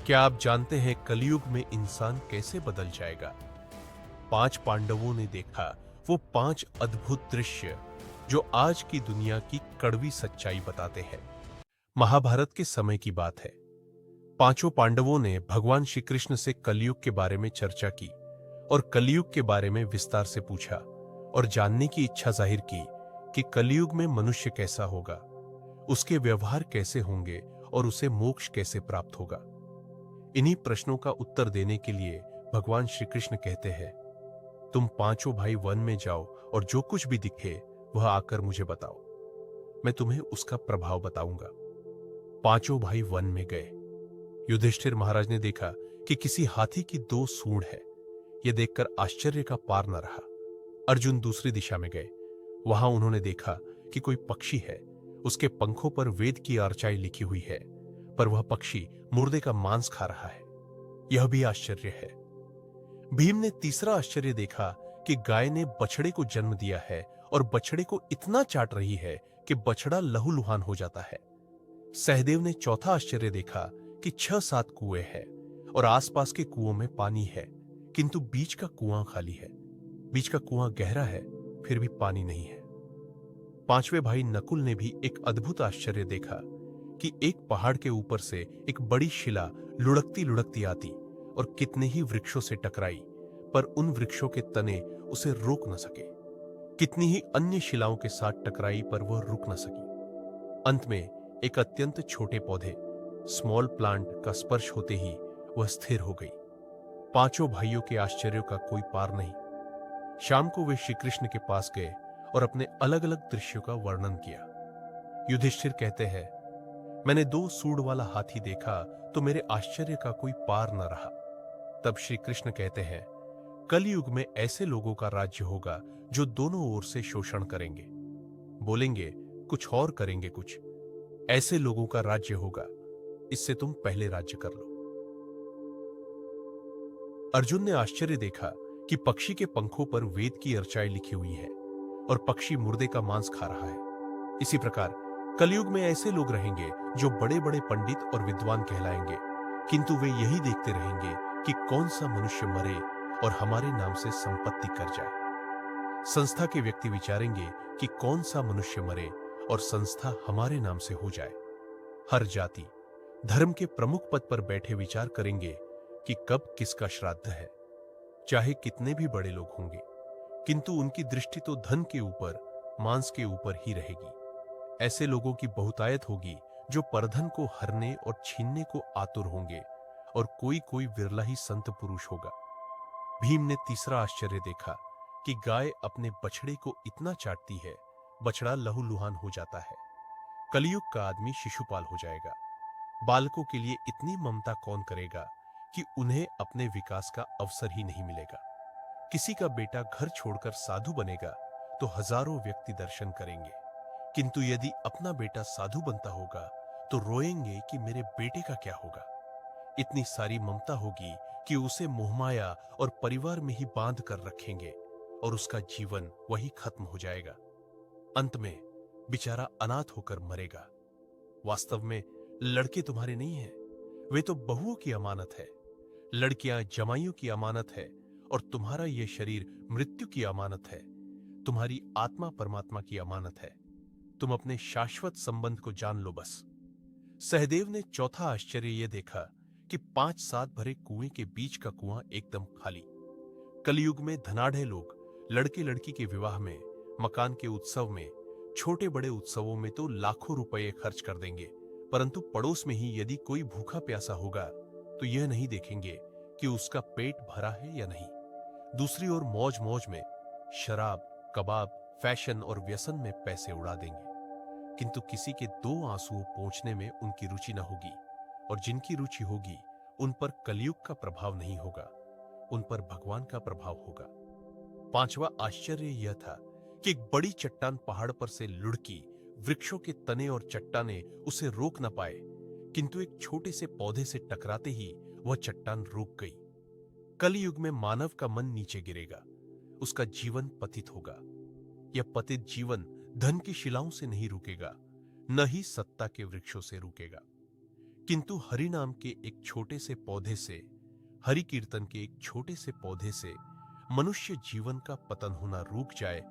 क्या आप जानते हैं कलयुग में इंसान कैसे बदल जाएगा? 5 पांडवों ने देखा वो 5 अद्भुत दृश्य जो आज की दुनिया की कड़वी सच्चाई बताते हैं। महाभारत के समय की बात है। पांचों पांडवों ने भगवान श्री कृष्ण से कलयुग के बारे में चर्चा की और कलयुग के बारे में विस्तार से पूछा और जानने की इच्छा जाहिर की कि कलयुग में मनुष्य कैसा होगा, उसके व्यवहार कैसे होंगे और उसे मोक्ष कैसे प्राप्त होगा। इन्हीं प्रश्नों का उत्तर देने के लिए भगवान श्री कृष्ण कहते हैं, तुम पांचों भाई वन में जाओ और जो कुछ भी दिखे वह आकर मुझे बताओ, मैं तुम्हें उसका प्रभाव बताऊंगा। पांचों भाई वन में गए। युधिष्ठिर महाराज ने देखा कि किसी हाथी की 2 सूंड है। यह देखकर आश्चर्य का पार न रहा। अर्जुन दूसरी दिशा में गए। वहां उन्होंने देखा कि कोई पक्षी है, उसके पंखों पर वेद की अर्चाई लिखी हुई है, पर वह पक्षी मुर्दे का मांस खा रहा है। यह भी आश्चर्य है। भीम ने तीसरा आश्चर्य देखा कि गाय ने बछड़े को जन्म दिया है और बछड़े को इतना चाट रही है कि बछड़ा लहूलुहान हो जाता है। सहदेव ने चौथा आश्चर्य देखा कि 6-7 कुएं हैं और आसपास के कुओं में पानी है, किंतु बीच का कुआं खाली है। बीच का कुआं गहरा है, फिर भी पानी नहीं है। पांचवें भाई नकुल ने भी एक अद्भुत आश्चर्य देखा कि एक पहाड़ के ऊपर से एक बड़ी शिला लुढ़कती लुढ़कती आती और कितने ही वृक्षों से टकराई, पर उन वृक्षों के तने उसे रोक न सके। कितनी ही अन्य शिलाओं के साथ टकराई, पर वह रुक न सकी। अंत में एक अत्यंत छोटे पौधे, स्मॉल प्लांट का स्पर्श होते ही वह स्थिर हो गई। पांचों भाइयों के आश्चर्यों का कोई पार नहीं। शाम को वे श्री कृष्ण के पास गए और अपने अलग अलग दृश्यों का वर्णन किया। युधिष्ठिर कहते हैं, मैंने 2 सूंड वाला हाथी देखा तो मेरे आश्चर्य का कोई पार न रहा। तब श्री कृष्ण कहते हैं, कलयुग में ऐसे लोगों का राज्य होगा जो दोनों ओर से शोषण करेंगे, बोलेंगे कुछ और करेंगे कुछ। ऐसे लोगों का राज्य होगा, इससे तुम पहले राज्य कर लो। अर्जुन ने आश्चर्य देखा कि पक्षी के पंखों पर वेद की अर्चाई लिखी हुई है और पक्षी मुर्दे का मांस खा रहा है। इसी प्रकार कलयुग में ऐसे लोग रहेंगे जो बड़े बड़े पंडित और विद्वान कहलाएंगे, किंतु वे यही देखते रहेंगे कि कौन सा मनुष्य मरे और हमारे नाम से संपत्ति कर जाए। संस्था के व्यक्ति विचारेंगे कि कौन सा मनुष्य मरे और संस्था हमारे नाम से हो जाए। हर जाति धर्म के प्रमुख पद पर बैठे विचार करेंगे कि कब किसका श्राद्ध है। चाहे कितने भी बड़े लोग होंगे, किंतु उनकी दृष्टि तो धन के ऊपर, मांस के ऊपर ही रहेगी। ऐसे लोगों की बहुतायत होगी जो परधन को हरने और छीनने को आतुर होंगे, और कोई कोई विरला ही संत पुरुष होगा। भीम ने तीसरा आश्चर्य देखा कि गाय अपने बछड़े को इतना चाटती है, बछड़ा लहूलुहान हो जाता है। कलयुग का आदमी शिशुपाल हो जाएगा। बालकों के लिए इतनी ममता कौन करेगा कि उन्हें अपने विकास का अवसर ही नहीं मिलेगा। किसी का बेटा घर छोड़कर साधु बनेगा तो हजारों व्यक्ति दर्शन करेंगे, किंतु यदि अपना बेटा साधु बनता होगा तो रोएंगे कि मेरे बेटे का क्या होगा। इतनी सारी ममता होगी कि उसे मोहमाया और परिवार में ही बांध कर रखेंगे और उसका जीवन वही खत्म हो जाएगा। अंत में बेचारा अनाथ होकर मरेगा। वास्तव में लड़के तुम्हारे नहीं हैं, वे तो बहुओं की अमानत है। लड़कियां जमाइयों की अमानत है और तुम्हारा यह शरीर मृत्यु की अमानत है। तुम्हारी आत्मा परमात्मा की अमानत है। तुम अपने शाश्वत संबंध को जान लो बस। सहदेव ने चौथा आश्चर्य यह देखा कि 5-7 भरे कुएं के बीच का कुआं एकदम खाली। कलयुग में धनाढ़े लोग लड़के लड़की के विवाह में, मकान के उत्सव में, छोटे बड़े उत्सवों में तो लाखों रुपए खर्च कर देंगे, परंतु पड़ोस में ही यदि कोई भूखा प्यासा होगा तो यह नहीं देखेंगे कि उसका पेट भरा है या नहीं। दूसरी ओर मौज मौज में शराब, कबाब, फैशन और व्यसन में पैसे उड़ा देंगे, किंतु किसी के 2 आंसू पोंछने में उनकी रुचि न होगी, और जिनकी रुचि होगी उन पर कलयुग का प्रभाव नहीं होगा, उन पर भगवान का प्रभाव होगा। पांचवा आश्चर्य यह था कि एक बड़ी चट्टान पहाड़ पर से लुढ़की। वृक्षों के तने और चट्टाने उसे रोक न पाए, किंतु एक छोटे से पौधे से टकराते ही वह चट्टान रुक गई। कलयुग में मानव का मन नीचे गिरेगा, उसका जीवन पतित होगा। यह पतित जीवन धन की शिलाओं से नहीं रुकेगा, न ही सत्ता के वृक्षों से रुकेगा। किंतु हरि नाम के एक छोटे से पौधे से, हरि कीर्तन के एक छोटे से पौधे से मनुष्य जीवन का पतन होना रुक जाए,